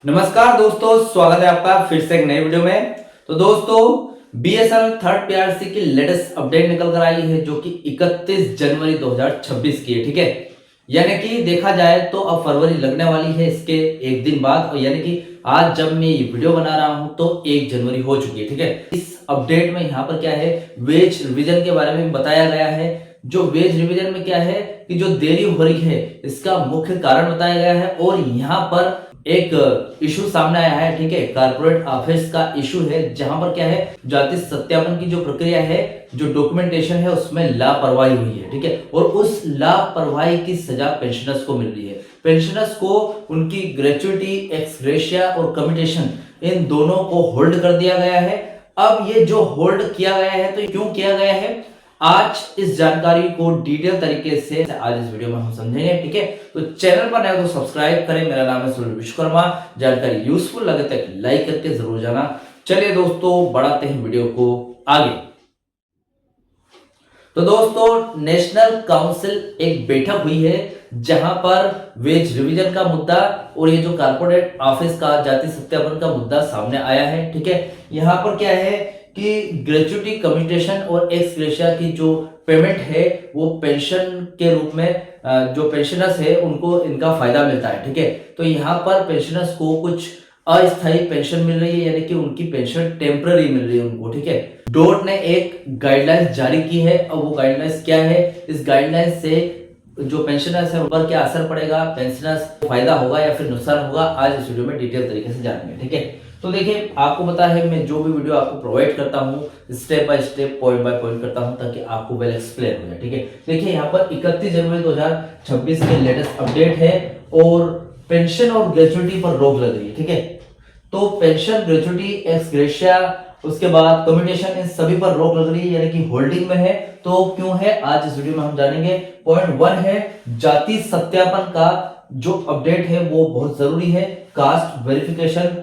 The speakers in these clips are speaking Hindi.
नमस्कार दोस्तों, स्वागत है आपका फिर से एक नए वीडियो में। तो दोस्तों, बीएसएनएल थर्ड पीआरसी की लेटेस्ट अपडेट निकल कर आई है जो कि 31 जनवरी 2026 की है। ठीक है, यानी कि देखा जाए तो अब फरवरी लगने वाली है इसके एक दिन बाद, और यानी कि आज जब मैं ये वीडियो बना रहा हूं तो 1 जनवरी हो चुकी है। ठीक है, इस अपडेट में यहाँ पर क्या है, वेज रिवीजन के बारे में बताया गया है। जो वेज रिवीजन में क्या है कि जो देरी हो रही है इसका मुख्य कारण बताया गया है, और यहाँ पर एक इशू सामने आया है। ठीक है, कारपोरेट ऑफिस का इशू है जहां पर क्या है, जाति सत्यापन की जो प्रक्रिया है, जो डॉक्यूमेंटेशन है उसमें लापरवाही हुई है। ठीक है, और उस लापरवाही की सजा पेंशनर्स को मिल रही है। पेंशनर्स को उनकी ग्रेच्युटी, एक्स ग्रेशिया और कम्यूटेशन, इन दोनों को होल्ड कर दिया गया है। अब ये जो होल्ड किया गया है तो क्यों किया गया है, आज इस जानकारी को डिटेल तरीके से आज इस वीडियो में हम समझेंगे। ठीक है, तो चैनल पर नए तो सब्सक्राइब करें। मेरा नाम है सूर्य विश्वकर्मा। जानकारी यूजफुल लगे तो लाइक करके जरूर जाना। चलिए दोस्तों, बढ़ाते हैं वीडियो को आगे। तो दोस्तों, नेशनल काउंसिल एक बैठक हुई है जहां पर वेज रिवीजन का मुद्दा और ये जो कारपोरेट ऑफिस का जाति सत्यापन का मुद्दा सामने आया है। ठीक है, यहां पर क्या है कि ग्रेच्युटी, कम्यूटेशन और एक्स ग्रेशिया की जो पेमेंट है वो पेंशन के रूप में जो पेंशनर्स है उनको इनका फायदा मिलता है। ठीक है, तो यहाँ पर पेंशनर्स को कुछ अस्थायी पेंशन मिल रही है, यानी कि उनकी पेंशन टेम्पररी मिल रही है उनको। ठीक है, डोट ने एक गाइडलाइंस जारी की है। अब वो गाइडलाइंस क्या है, इस गाइडलाइंस से जो पेंशनर्स है उन पर क्या असर पड़ेगा, पेंशनर्स को फायदा होगा या फिर नुकसान होगा, आज इस वीडियो में डिटेल तरीके से जानेंगे। ठीक है, तो देखिए, आपको पता है मैं जो भी वीडियो आपको प्रोवाइड करता हूँ step by step, point by point करता हूँ ताकि आपको वेल एक्सप्लेन हो जाए। ठीक है, देखिए यहाँ पर 31 जनवरी 2026 के लेटेस्ट अपडेट है और पेंशन और ग्रेच्युटी पर रोक लग रही है। ठीक है, तो पेंशन, ग्रेच्युटी, एक्स ग्रेशिया, उसके बाद कम्यूटेशन, इन सभी पर रोक लग रही है, यानी कि होल्डिंग में है। तो क्यों है, आज इस वीडियो में हम जानेंगे। पॉइंट 1 है जाति सत्यापन का जो अपडेट है वो बहुत जरूरी है। कास्ट वेरिफिकेशन,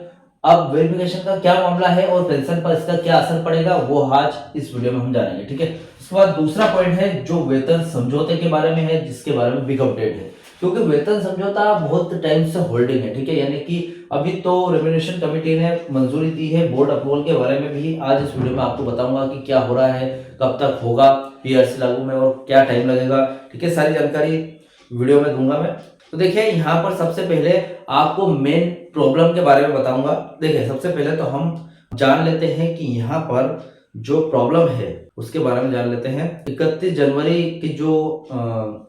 अब वेरिफिकेशन का क्या मामला है और पेंशन पर इसका क्या असर पड़ेगा वो आज इस वीडियो में हम जानेंगे। ठीक है, उसके बाद दूसरा पॉइंट है जो वेतन समझौते के बारे में है, जिसके बारे में बिग अपडेट है, क्योंकि वेतन समझौता बहुत टाइम से होल्डिंग है। ठीक है, यानी कि अभी तो रेम्यूनरेशन कमेटी ने मंजूरी दी है। बोर्ड अप्रूवल के बारे में भी आज इस वीडियो में आपको बताऊंगा कि क्या हो रहा है, कब तक होगा पीआरसी लागू में और क्या टाइम लगेगा। ठीक है, सारी जानकारी वीडियो में दूंगा मैं। तो देखिए, यहाँ पर सबसे पहले आपको मेन प्रॉब्लम के बारे में बताऊंगा। देखिए, सबसे पहले तो हम जान लेते हैं कि यहाँ पर जो प्रॉब्लम है उसके बारे में जान लेते हैं। 31 जनवरी की जो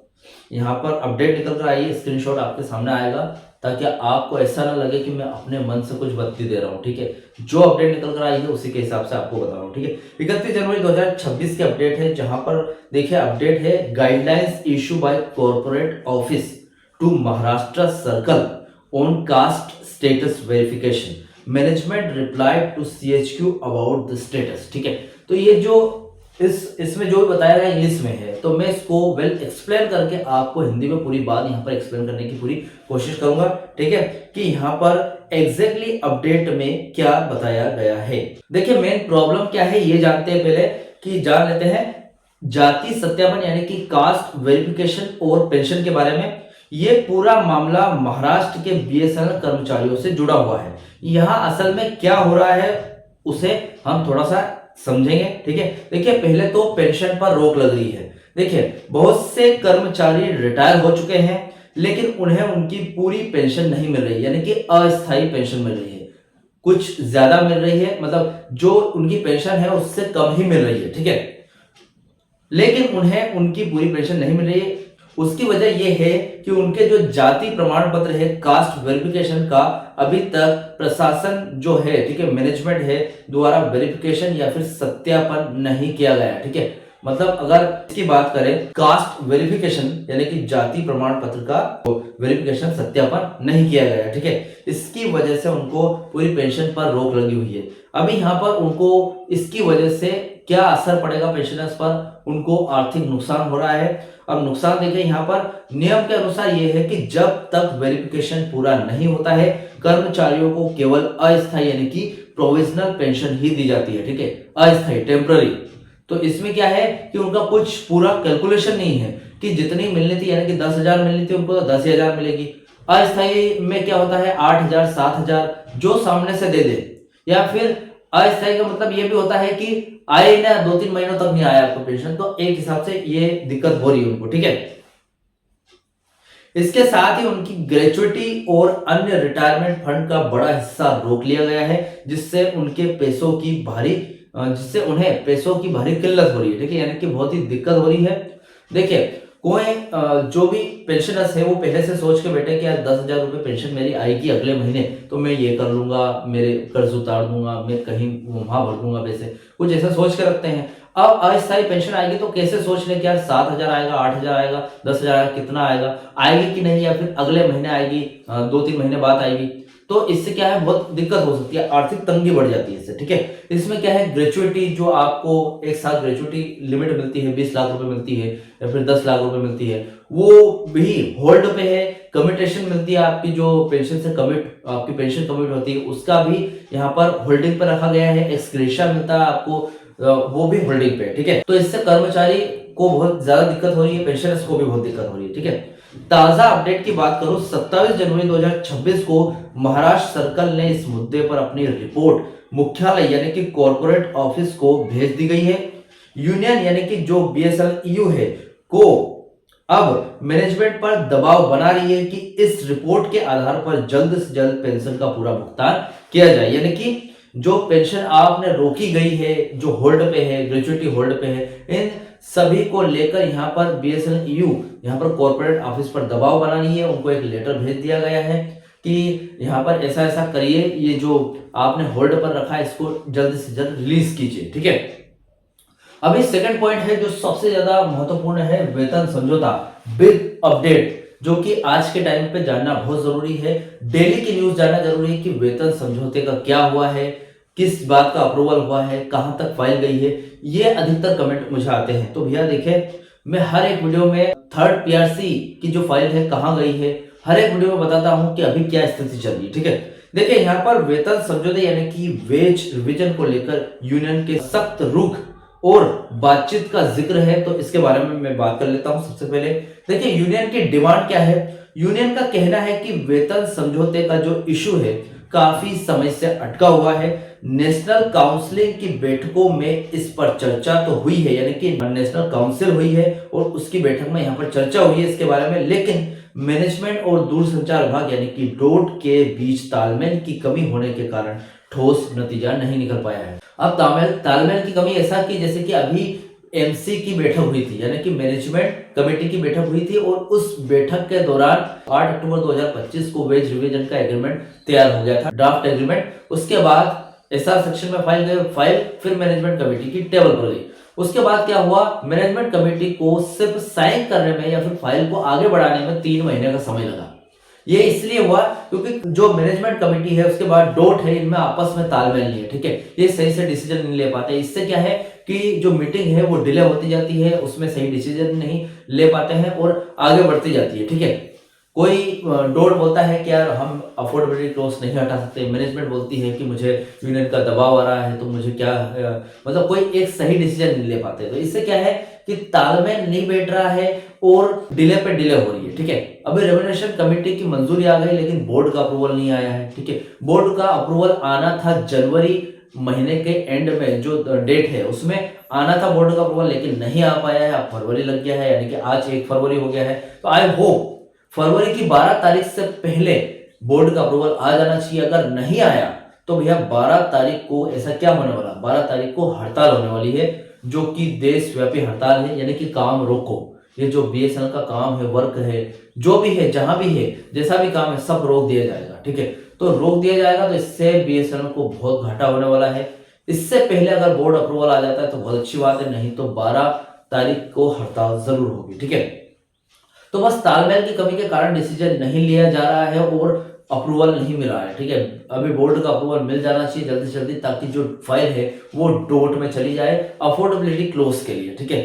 यहाँ पर अपडेट निकल कर आई है, स्क्रीनशॉट आपके सामने आएगा ताकि आपको ऐसा ना लगे कि मैं अपने मन से कुछ बत्ती दे रहा हूँ। ठीक है, जो अपडेट निकल कर आई है उसी के हिसाब से आपको बता रहा हूँ। ठीक है, 31 जनवरी 2026 की अपडेट है जहां पर देखिए अपडेट है, guidelines issue by corporate office to Maharashtra circle on caste status verification, management replied to CHQ about the status. ठीक है, तो ये जो इसमें जो बताया गया इंग्लिश में है, तो मैं इसको वेल एक्सप्लेन करके आपको हिंदी में पूरी बात यहाँ पर एक्सप्लेन करने की पूरी कोशिश करूंगा। ठीक है, कि यहाँ पर एग्जैक्टली अपडेट में क्या बताया गया है। देखिए, मेन प्रॉब्लम क्या है ये जानते हैं पहले, कि जान लेते हैं जाति सत्यापन यानी कि कास्ट वेरिफिकेशन और पेंशन के बारे में। ये पूरा मामला महाराष्ट्र के बीएसएनएल कर्मचारियों से जुड़ा हुआ है। यहाँ असल में क्या हो रहा है उसे हम थोड़ा सा समझेंगे। ठीक है, देखिए, पहले तो पेंशन पर रोक लग रही है। देखिए, बहुत से कर्मचारी रिटायर हो चुके हैं लेकिन उन्हें उनकी पूरी पेंशन नहीं मिल रही, यानी कि अस्थायी पेंशन मिल रही है। कुछ ज्यादा मिल रही है, मतलब जो उनकी पेंशन है उससे कम ही मिल रही है। ठीक है, लेकिन उन्हें उनकी पूरी पेंशन नहीं मिल रही है। उसकी वजह यह है कि उनके जो जाति प्रमाण पत्र है, कास्ट वेरिफिकेशन का, अभी तक प्रशासन जो है, ठीक है, मैनेजमेंट है द्वारा वेरिफिकेशन या फिर सत्यापन नहीं किया गया। ठीक है, मतलब अगर इसकी बात करें, कास्ट वेरिफिकेशन यानी कि जाति प्रमाण पत्र का वेरिफिकेशन, सत्यापन नहीं किया गया। ठीक है, इसकी वजह से उनको पूरी पेंशन पर रोक लगी हुई है। अभी यहाँ पर उनको इसकी वजह से क्या असर पड़ेगा पेंशनर्स पर, उनको आर्थिक नुकसान हो रहा है। अब नुकसान देखिए, यहाँ पर नियम के अनुसार यह है कि जब तक वेरिफिकेशन पूरा नहीं होता है कर्मचारियों को केवल अस्थायी यानी कि प्रोविजनल पेंशन ही दी जाती है। ठीक है, अस्थायी, टेम्पररी। तो इसमें क्या है कि उनका कुछ पूरा कैलकुलेशन नहीं है कि जितनी मिलनी थी, यानी कि 10,000 मिलनी थी उनको तो 10,000 मिलेगी। अस्थायी में क्या होता है 8,000 7,000 जो सामने से दे दे, या फिर अस्थायी का मतलब ये भी होता है कि आए ना 2-3 महीनों तक नहीं आया आपको पेंशन, तो एक हिसाब से ये दिक्कत हो रही है उनको, ठीक है। इसके साथ ही उनकी ग्रेचुइटी और अन्य रिटायरमेंट फंड का बड़ा हिस्सा रोक लिया गया है, जिससे उन्हें पैसों की भारी किल्लत हो रही है, ठीक है, यानी कि बहुत ही दिक्कत हो रही है। देखिए, कोई जो भी पेंशनर्स है वो पहले से सोच के बैठे कि यार 10,000 रुपए पेंशन मेरी आएगी अगले महीने, तो मैं ये कर लूंगा, मेरे कर्ज उतार दूंगा, मैं कहीं वहां भर दूंगा पैसे, कुछ ऐसा सोच के रखते हैं। अब अस्थायी पेंशन आएगी तो कैसे सोच ले कि यार 7,000 आएगा, 8,000 आएगा, 10,000 आएगा, कितना आएगा, आएगी कि नहीं, या फिर अगले महीने आएगी, 2-3 महीने बाद आएगी। तो इससे क्या है, बहुत दिक्कत हो सकती है, आर्थिक तंगी बढ़ जाती है इससे, ठीक है। इसमें क्या है, ग्रेचुइटी जो आपको एक साथ ग्रेचुइटी लिमिट मिलती है, 20 लाख रुपए मिलती है या फिर 10 लाख रुपए मिलती है, वो भी होल्ड पे है। कमिटेशन मिलती है, आपकी जो पेंशन से आपकी पेंशन कमिट होती है, उसका भी यहाँ पर होल्डिंग पे रखा गया है। एक्सग्रेशिया मिलता है आपको, वो भी होल्डिंग पे, ठीक है। तो इससे कर्मचारी को बहुत ज्यादा दिक्कत हो रही है, पेंशनर्स को भी बहुत दिक्कत हो रही है, ठीक है। ताजा अपडेट की बात करूं, 27 जनवरी 2026 को महाराष्ट्र सर्कल ने इस मुद्दे पर अपनी रिपोर्ट मुख्यालय यानी कि कॉर्पोरेट ऑफिस को भेज दी गई है। यूनियन यानी कि जो बीएसएनएलयू है को अब मैनेजमेंट पर दबाव बना रही है कि इस रिपोर्ट के आधार पर जल्द से जल्द पेंशन का पूरा भुगतान किया जाए, यानी कि जो पेंशन आपने रोकी गई है, जो होल्ड पे है, ग्रेचुइटी होल्ड पे है, इन सभी को लेकर यहाँ पर बीएसएनएलयू यहाँ पर कॉर्पोरेट ऑफिस पर दबाव बनानी है। उनको एक लेटर भेज दिया गया है कि यहाँ पर ऐसा ऐसा करिए, ये जो आपने होल्ड पर रखा है इसको जल्द से जल्द रिलीज कीजिए, ठीक है। अभी सेकंड पॉइंट है जो सबसे ज्यादा महत्वपूर्ण है, वेतन समझौता, बिग अपडेट, जो कि आज के टाइम पे जानना बहुत जरूरी है। डेली की न्यूज जानना जरूरी है कि वेतन समझौते का क्या हुआ है, किस बात का अप्रूवल हुआ है, कहां तक फाइल गई है, ये अधिकतर कमेंट मुझे आते हैं। तो भैया देखिए, मैं हर एक वीडियो में थर्ड पीआरसी की जो फाइल है कहां गई है, हर एक वीडियो में बताता हूं कि अभी क्या स्थिति चल रही है, ठीक है। देखिए, यहाँ पर वेतन समझौते यानी कि वेज रिवीजन को लेकर यूनियन के सख्त रुख और बातचीत का जिक्र है, तो इसके बारे में मैं बात कर लेता हूं। सबसे पहले देखिए, यूनियन की डिमांड क्या है। यूनियन का कहना है कि वेतन समझौते का जो इशू है काफी समय से अटका हुआ है। नेशनल काउंसिलिंग की बैठकों में इस पर चर्चा तो हुई है, यानी कि नेशनल काउंसिल हुई है और उसकी बैठक में यहाँ पर चर्चा हुई है इसके बारे में, लेकिन मैनेजमेंट और दूरसंचार विभाग यानी कि डोट के बीच तालमेल की कमी होने के कारण ठोस नतीजा नहीं निकल पाया है। अब तालमेल की कमी ऐसा कि जैसे कि अभी एमसी की बैठक हुई थी, यानी कि मैनेजमेंट कमेटी की बैठक हुई थी, और उस बैठक के दौरान 8 अक्टूबर 2025 को वेज रिवीजन का एग्रीमेंट तैयार हो गया था, ड्राफ्ट एग्रीमेंट। उसके बाद एसआर सेक्शन में फाइल फिर मैनेजमेंट कमेटी की टेबल पर गई। उसके बाद क्या हुआ, मैनेजमेंट कमेटी को सिर्फ साइन करने में या फिर फाइल को आगे बढ़ाने में 3 महीने का समय लगा। ये इसलिए हुआ क्योंकि जो मैनेजमेंट कमेटी है उसके बाद डोट है, इनमें आपस में तालमेल नहीं है, ठीक है। ये सही से डिसीजन नहीं ले पाते। इससे क्या है कि जो मीटिंग है वो डिले होती जाती है, उसमें सही डिसीजन नहीं ले पाते हैं और आगे बढ़ती जाती है, ठीक है। कोई डोट बोलता है कि यार हम अफोर्डेबिलिटी क्लॉज नहीं हटा सकते, मैनेजमेंट बोलती है कि मुझे यूनियन का दबाव आ रहा है, तो मुझे क्या मतलब कोई एक सही डिसीजन नहीं ले पाते। तो इससे क्या है कि तालमेल नहीं बैठ रहा है और डिले पे डिले हो रही है, ठीक है। अभी रेम्युनरेशन कमेटी की मंजूरी आ गई, लेकिन बोर्ड का अप्रूवल नहीं आया है, ठीक है। बोर्ड का अप्रूवल आना था जनवरी महीने के एंड में, जो डेट है उसमें आना था बोर्ड का अप्रूवल, लेकिन नहीं आ पाया है। अब फरवरी लग गया है, यानी कि आज 1 फरवरी हो गया है। तो आई होप फरवरी की 12 तारीख से पहले बोर्ड का अप्रूवल आ जाना चाहिए। अगर नहीं आया तो भैया 12 तारीख को ऐसा क्या होने वाला, 12 तारीख को हड़ताल होने वाली है, जो कि देशव्यापी हड़ताल है, यानी कि काम रोको। ये जो बीएसएनएल का काम है, वर्क है, जो भी है, जहां भी है, जैसा भी काम है, सब रोक दिया जाएगा, ठीक है। तो रोक दिया जाएगा, तो इससे बीएसएनएल को बहुत घाटा होने वाला है। इससे पहले अगर बोर्ड अप्रूवल आ जाता है तो बहुत अच्छी बात है, नहीं तो 12 तारीख को हड़ताल जरूर होगी, ठीक है। तो बस तालमेल की कमी के कारण डिसीजन नहीं लिया जा रहा है और अप्रूवल नहीं मिल रहा है, ठीक है। अभी बोर्ड का अप्रूवल मिल जाना चाहिए जल्दी से जल्दी, ताकि जो फाइल है वो डोट में चली जाए अफोर्डेबिलिटी क्लोज के लिए, ठीक है।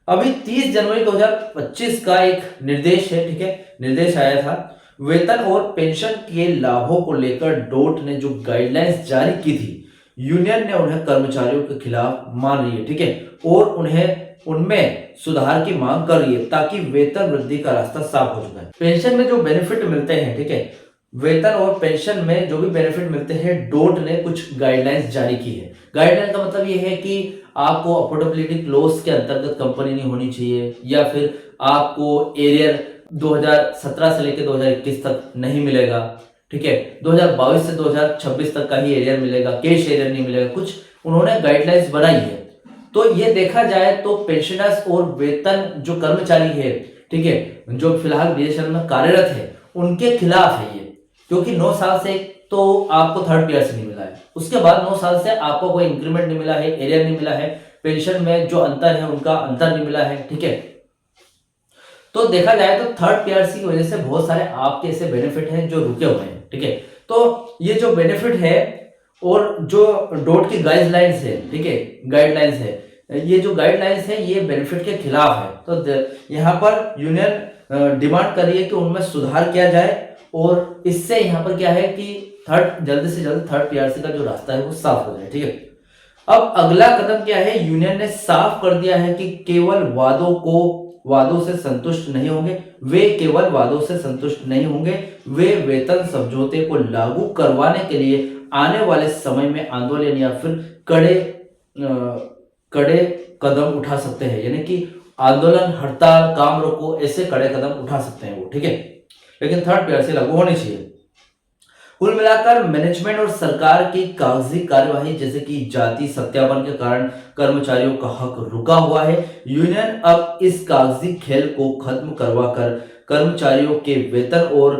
अभी 30 जनवरी 2025 का एक निर्देश है, ठीक है, निर्देश आया था। वेतन और पेंशन के लाभों को लेकर डोट ने जो गाइडलाइंस जारी की थी, यूनियन ने उन्हें कर्मचारियों के खिलाफ मान रही है, ठीक है, और उन्हें उनमें सुधार की मांग कर रही है ताकि वेतन वृद्धि का रास्ता साफ हो चुका है। पेंशन में जो बेनिफिट मिलते हैं, ठीक है, वेतन और पेंशन में जो भी बेनिफिट मिलते हैं, डोट ने कुछ गाइडलाइंस जारी की है। गाइडलाइन का मतलब ये है कि आपको अफोर्डेबिलिटी क्लोज के अंतर्गत कंपनी नहीं होनी चाहिए, या फिर आपको एरियर 2017 से लेकर 2021 तक नहीं मिलेगा, ठीक है, 2022 से 2026 तक का ही एरियर मिलेगा, कैश एरियर नहीं मिलेगा, कुछ उन्होंने गाइडलाइंस बनाई है। तो ये देखा जाए तो पेंशनर्स और वेतन जो कर्मचारी है, ठीक है, जो फिलहाल बीएसएनएल में कार्यरत है, उनके खिलाफ है ये, क्योंकि 9 साल से तो आपको थर्ड पीआरसी नहीं मिला है, उसके बाद 9 साल से आपको कोई इंक्रीमेंट नहीं मिला है, एरियर नहीं मिला है, पेंशन में जो अंतर है उनका अंतर नहीं मिला है, ठीक है। तो देखा जाए तो थर्ड पीआरसी की वजह से बहुत सारे आपके ऐसे बेनिफिट हैं जो रुके हुए हैं, ठीक है। तो ये जो बेनिफिट है और जो डोट की गाइडलाइंस है, ठीक है, गाइडलाइंस है, ये जो गाइडलाइंस है ये बेनिफिट के खिलाफ है। तो यहाँ पर यूनियन डिमांड कर रही है कि उनमें सुधार किया जाए, और इससे यहाँ पर क्या है कि जल्द से जल्द थर्ड पीआरसी का जो रास्ता है वो साफ हो जाए, ठीक है। अब अगला कदम क्या है, यूनियन ने साफ कर दिया है कि केवल वादों से संतुष्ट नहीं होंगे, वे केवल वादों से संतुष्ट नहीं होंगे, वे वेतन समझौते को लागू करवाने के लिए आने वाले समय में आंदोलन या फिर कड़े कदम उठा सकते हैं, यानी कि आंदोलन, हड़ताल, काम रोको, ऐसे कड़े कदम उठा सकते हैं वो, ठीक है, लेकिन थर्ड पीआरसी लागू होनी चाहिए। कुल मिलाकर मैनेजमेंट और सरकार की कागजी कार्यवाही जैसे कि जाति सत्यापन के कारण कर्मचारियों का हक रुका हुआ है। यूनियन अब इस कागजी खेल को खत्म करवाकर कर्मचारियों के वेतन और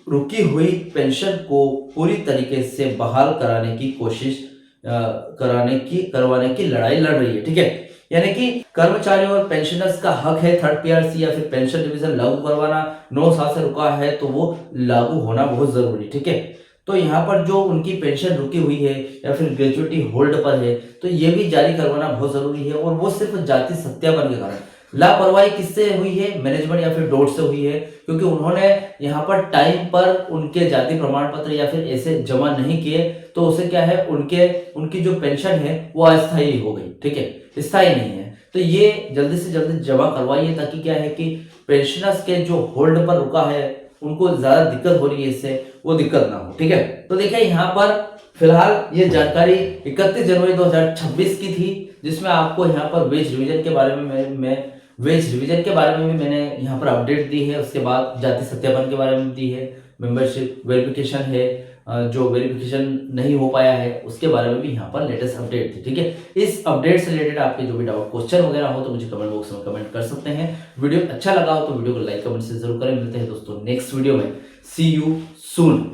रुकी हुई पेंशन को पूरी तरीके से बहाल कराने की कोशिश करवाने की लड़ाई लड़ रही है, ठीक है। यानी कि कर्मचारियों और पेंशनर्स का हक है थर्ड पीआरसी या फिर पेंशन डिवीजन लागू करवाना, 9 साल से रुका है तो वो लागू होना बहुत जरूरी, ठीक है। तो यहाँ पर जो उनकी पेंशन रुकी हुई है या फिर ग्रेजुएटी होल्ड पर है, तो ये भी जारी करवाना बहुत जरूरी है, और वो सिर्फ जाति सत्यापन के कारण। लापरवाही किससे हुई है, मैनेजमेंट या फिर डोट से हुई है, क्योंकि उन्होंने यहाँ पर टाइम पर उनके जाति प्रमाण पत्र या फिर ऐसे जमा नहीं किए, तो उसे क्या है, उनकी जो पेंशन है वो अस्थायी हो गई, ठीक है, स्थायी नहीं है। तो ये जल्दी से जल्दी जमा करवाइए, ताकि क्या है कि पेंशनर्स के जो होल्ड पर रुका है उनको ज्यादा दिक्कत हो रही है, इससे वो दिक्कत ना हो, ठीक है। तो देखिए यहाँ पर फिलहाल ये जानकारी 31 जनवरी 2026 की थी, जिसमें आपको यहाँ पर वेज रिवीजन के बारे में वेज रिवीजन के बारे में भी मैंने यहाँ पर अपडेट दी है। उसके बाद जाति सत्यापन के बारे में दी है, मेंबरशिप वेरिफिकेशन है, जो वेरिफिकेशन नहीं हो पाया है उसके बारे में भी यहाँ पर लेटेस्ट अपडेट थी, ठीक है। इस अपडेट से रिलेटेड आपके जो भी डाउट क्वेश्चन वगैरह हो तो मुझे कमेंट बॉक्स में कमेंट कर सकते हैं। वीडियो अच्छा लगा हो तो वीडियो को लाइक कमेंट से जरूर करें। मिलते हैं दोस्तों नेक्स्ट वीडियो में। सी यू सून।